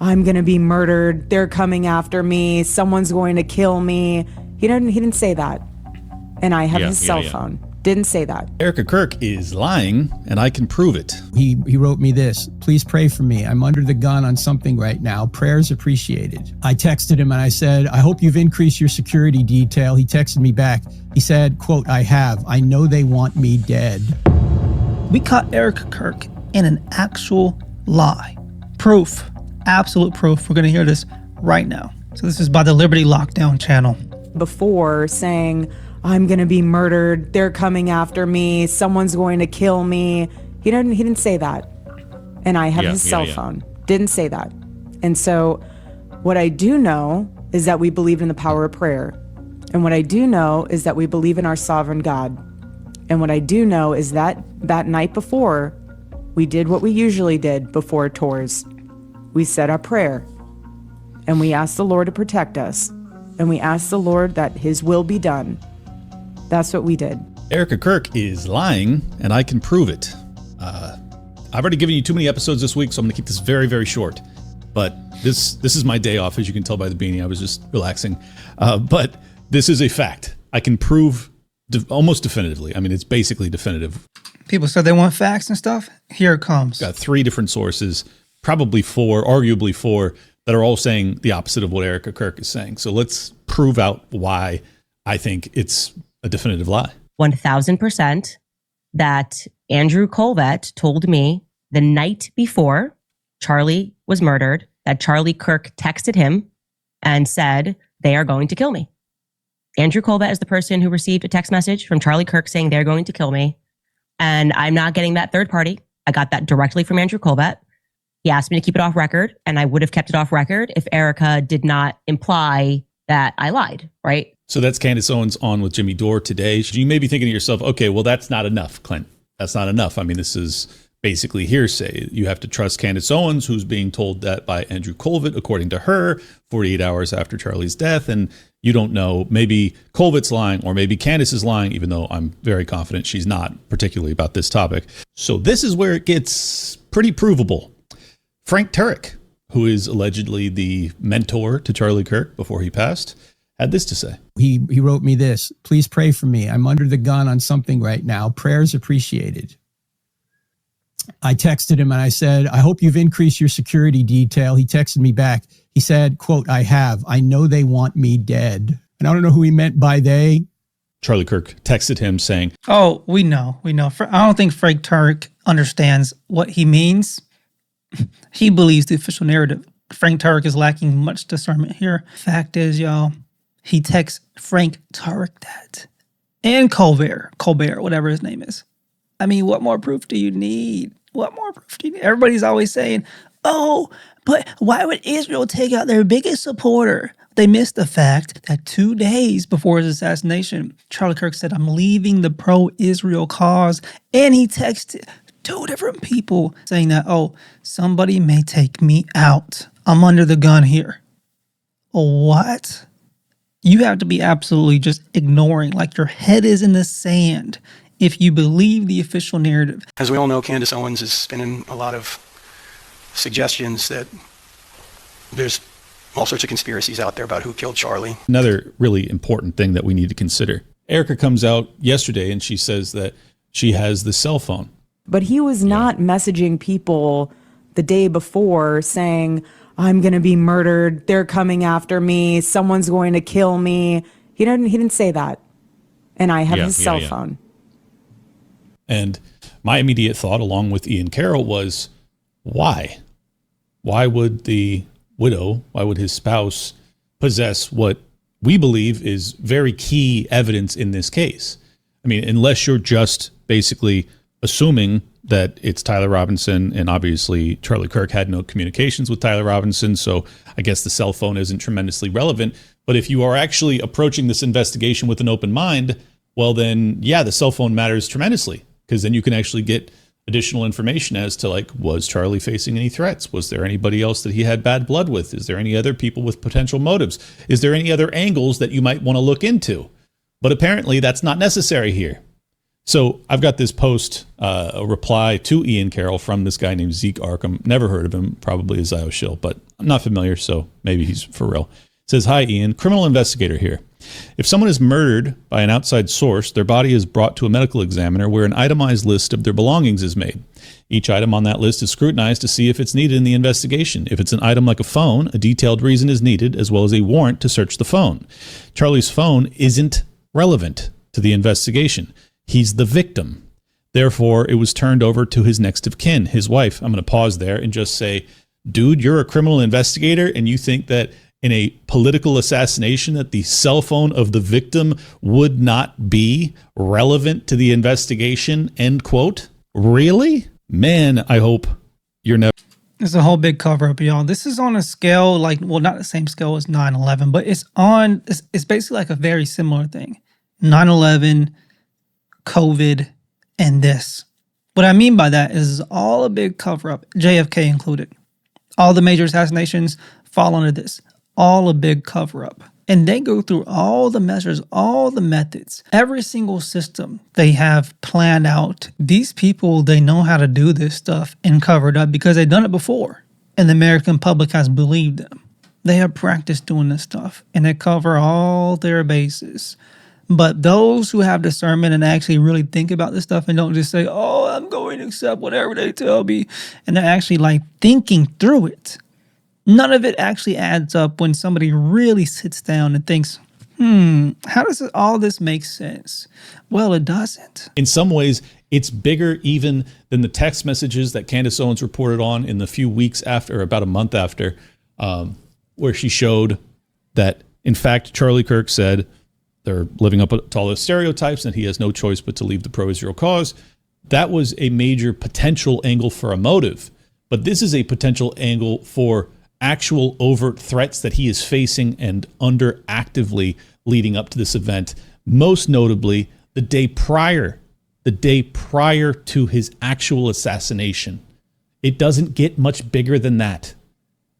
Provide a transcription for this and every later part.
I'm going to be murdered. They're coming after me. Someone's going to kill me. He didn't say that. And I have his cell phone. Didn't say that. Erika Kirk is lying, and I can prove it. He wrote me this: please pray for me. I'm under the gun on something right now. Prayers appreciated. I texted him and I said, I hope you've increased your security detail. He texted me back. He said, quote, I have. I know they want me dead. We caught Erika Kirk in an actual lie. Proof. Absolute proof. We're going to hear this right now. So this is by the Liberty Lockdown channel. Before saying, I'm going to be murdered. They're coming after me. Someone's going to kill me. He didn't say that. And I have his cell phone. Didn't say that. And so what I do know is that we believe in the power of prayer. And what I do know is that we believe in our sovereign God. And what I do know is that that night before, we did what we usually did before tours. We said our prayer. And we asked the Lord to protect us. And we asked the Lord that his will be done. That's what we did. Erika Kirk is lying, and I can prove it. I've already given you too many episodes this week, so I'm going to keep this very, very short. But this is my day off, as you can tell by the beanie. I was just relaxing. But this is a fact. I can prove almost definitively. I mean, it's basically definitive. People said they want facts and stuff. Here it comes. Got 3 different sources, probably 4, arguably 4, that are all saying the opposite of what Erika Kirk is saying. So let's prove out why I think it's a definitive lie. 1000% that Andrew Kolvet told me the night before Charlie was murdered that Charlie Kirk texted him and said, they are going to kill me. Andrew Kolvet is the person who received a text message from Charlie Kirk saying they're going to kill me. And I'm not getting that third party. I got that directly from Andrew Kolvet. He asked me to keep it off record, and I would have kept it off record if Erika did not imply that I lied, right? So that's Candace Owens on with Jimmy Dore today. You may be thinking to yourself, okay, well, that's not enough, Clint. That's not enough. I mean, this is basically hearsay. You have to trust Candace Owens, who's being told that by Andrew Kolvet, according to her, 48 hours after Charlie's death. And you don't know, maybe Kolvet's lying or maybe Candace is lying, even though I'm very confident she's not, particularly about this topic. So this is where it gets pretty provable. Frank Turek, who is allegedly the mentor to Charlie Kirk before he passed, had this to say. He wrote me this: please pray for me. I'm under the gun on something right now. Prayers appreciated. I texted him and I said, I hope you've increased your security detail. He texted me back. He said, quote, I have. I know they want me dead. And I don't know who he meant by they. Charlie Kirk texted him saying, oh, we know. I don't think Frank Turek understands what he means. He believes the official narrative. Frank Turek is lacking much discernment here. Fact is, y'all, he texts Frank Turek that. And Colbert, whatever his name is. I mean, what more proof do you need? What more proof do you need? Everybody's always saying, oh, but why would Israel take out their biggest supporter? They missed the fact that 2 days before his assassination, Charlie Kirk said, I'm leaving the pro-Israel cause. And he texted 2 different people saying that, oh, somebody may take me out. I'm under the gun here. What? You have to be absolutely just ignoring, like your head is in the sand, if you believe the official narrative. As we all know, Candace Owens has been in a lot of suggestions that there's all sorts of conspiracies out there about who killed Charlie. Another really important thing that we need to consider. Erika comes out yesterday and she says that she has the cell phone. But he was not messaging people the day before saying, I'm going to be murdered. They're coming after me. Someone's going to kill me. He didn't say that. And I have his cell phone. And my immediate thought, along with Ian Carroll, was why? Why would the widow, why would his spouse possess what we believe is very key evidence in this case? I mean, unless you're just basically assuming that it's Tyler Robinson, and obviously Charlie Kirk had no communications with Tyler Robinson, so I guess the cell phone isn't tremendously relevant. But if you are actually approaching this investigation with an open mind, well then, yeah, the cell phone matters tremendously, because then you can actually get additional information as to, like, was Charlie facing any threats? Was there anybody else that he had bad blood with? Is there any other people with potential motives? Is there any other angles that you might want to look into? But apparently that's not necessary here. So I've got this post, a reply to Ian Carroll from this guy named Zeke Arkham. Never heard of him, probably a Zio shill, but I'm not familiar, so maybe he's for real. It says, "Hi, Ian, criminal investigator here. If someone is murdered by an outside source, their body is brought to a medical examiner where an itemized list of their belongings is made. Each item on that list is scrutinized to see if it's needed in the investigation. If it's an item like a phone, a detailed reason is needed, as well as a warrant to search the phone. Charlie's phone isn't relevant to the investigation. He's the victim. Therefore, it was turned over to his next of kin, his wife." I'm going to pause there and just say, dude, you're a criminal investigator and you think that in a political assassination that the cell phone of the victim would not be relevant to the investigation, end quote? Really? Man, I hope you're never. It's a whole big cover up, y'all. This is on a scale like, well, not the same scale as 9/11, but it's basically like a very similar thing. 9/11, COVID, and this. What I mean by that is all a big cover up, JFK included. All the major assassinations fall under this. All a big cover up. And they go through all the measures, all the methods, every single system they have planned out. These people, they know how to do this stuff and cover it up because they've done it before. And the American public has believed them. They have practiced doing this stuff and they cover all their bases. But those who have discernment and actually really think about this stuff and don't just say, oh, I'm going to accept whatever they tell me, and they're actually like thinking through it. None of it actually adds up when somebody really sits down and thinks, how does all this make sense? Well, it doesn't. In some ways, it's bigger even than the text messages that Candace Owens reported on in the few weeks after, or about a month after, where she showed that, in fact, Charlie Kirk said they're living up to all those stereotypes and he has no choice but to leave the pro-Israel cause. That was a major potential angle for a motive. But this is a potential angle for actual overt threats that he is facing and under actively leading up to this event. Most notably, the day prior to his actual assassination. It doesn't get much bigger than that.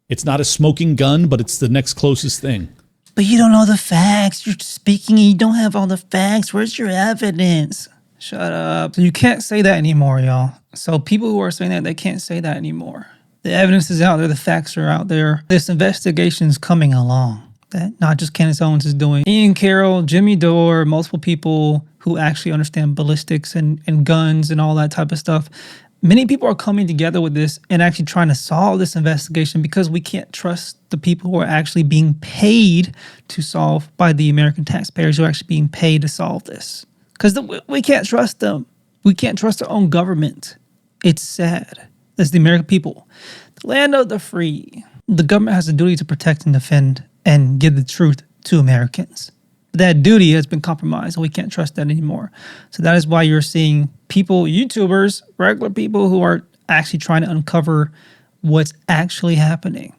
It's not a smoking gun, but it's the next closest thing. But you don't know the facts. You're speaking and you don't have all the facts. Where's your evidence? Shut up. So you can't say that anymore, y'all. So people who are saying that, they can't say that anymore. The evidence is out there. The facts are out there. This investigation is coming along. That not just Candace Owens is doing. Ian Carroll, Jimmy Dore, multiple people who actually understand ballistics and guns and all that type of stuff. Many people are coming together with this and actually trying to solve this investigation because we can't trust the people who are actually being paid to solve by the American taxpayers who are actually being paid to solve this. Because we can't trust them. We can't trust our own government. It's sad. That's the American people. The land of the free. The government has a duty to protect and defend and give the truth to Americans. That duty has been compromised, and we can't trust that anymore. So that is why you're seeing people, YouTubers, regular people who are actually trying to uncover what's actually happening.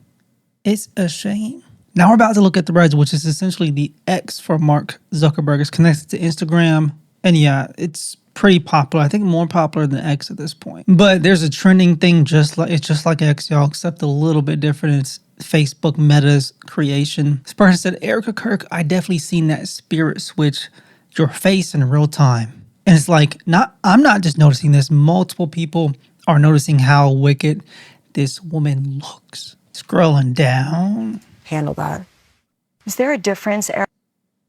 It's a shame. Now we're about to look at Threads, which is essentially the X for Mark Zuckerberg. It's connected to Instagram. And yeah, it's pretty popular. I think more popular than X at this point. But there's a trending thing just like X, y'all, except a little bit different. It's Facebook Meta's creation. This person said, Erika Kirk, I definitely seen that spirit switch your face in real time. And it's like, I'm not just noticing this. Multiple people are noticing how wicked this woman looks. Scrolling down. Handle that. Is there a difference,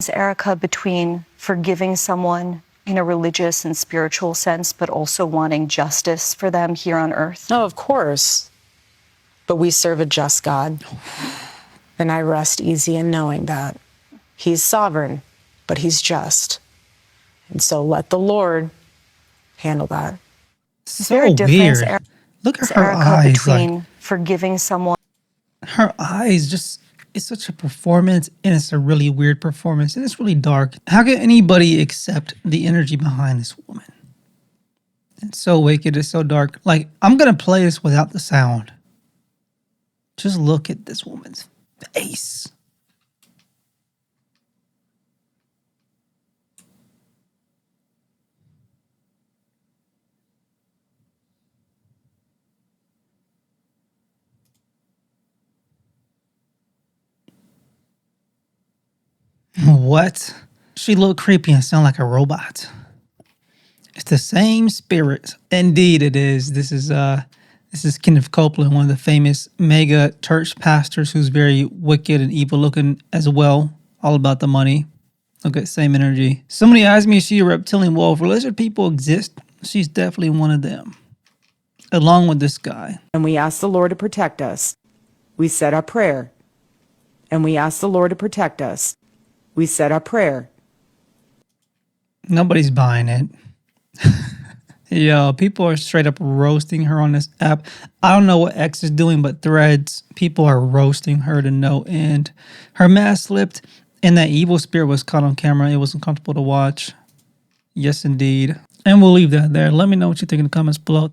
Erika, between forgiving someone in a religious and spiritual sense, but also wanting justice for them here on earth? No, of course. But we serve a just God. And I rest easy in knowing that. He's sovereign, but he's just. And so let the Lord handle that. Is there a difference, weird. Look at her Erika, eyes. Between like, forgiving someone. Her eyes just, it's such a performance, and it's a really weird performance, and it's really dark. How can anybody accept the energy behind this woman? It's so wicked, it's so dark. Like, I'm going to play this without the sound. Just look at this woman's face. What? She looked creepy and sound like a robot. It's the same spirit. Indeed, it is. This is Kenneth Copeland, one of the famous mega church pastors who's very wicked and evil looking as well. All about the money. Look at same energy. Somebody asked me, is she a reptilian wolf? Lizard people exist. She's definitely one of them. Along with this guy. And we ask the Lord to protect us. We said our prayer. And we ask the Lord to protect us. We said our prayer. Nobody's buying it. Yo, people are straight up roasting her on this app. I don't know what X is doing, but Threads, people are roasting her to no end. Her mask slipped, and that evil spirit was caught on camera. It was uncomfortable to watch. Yes, indeed. And we'll leave that there. Let me know what you think in the comments below.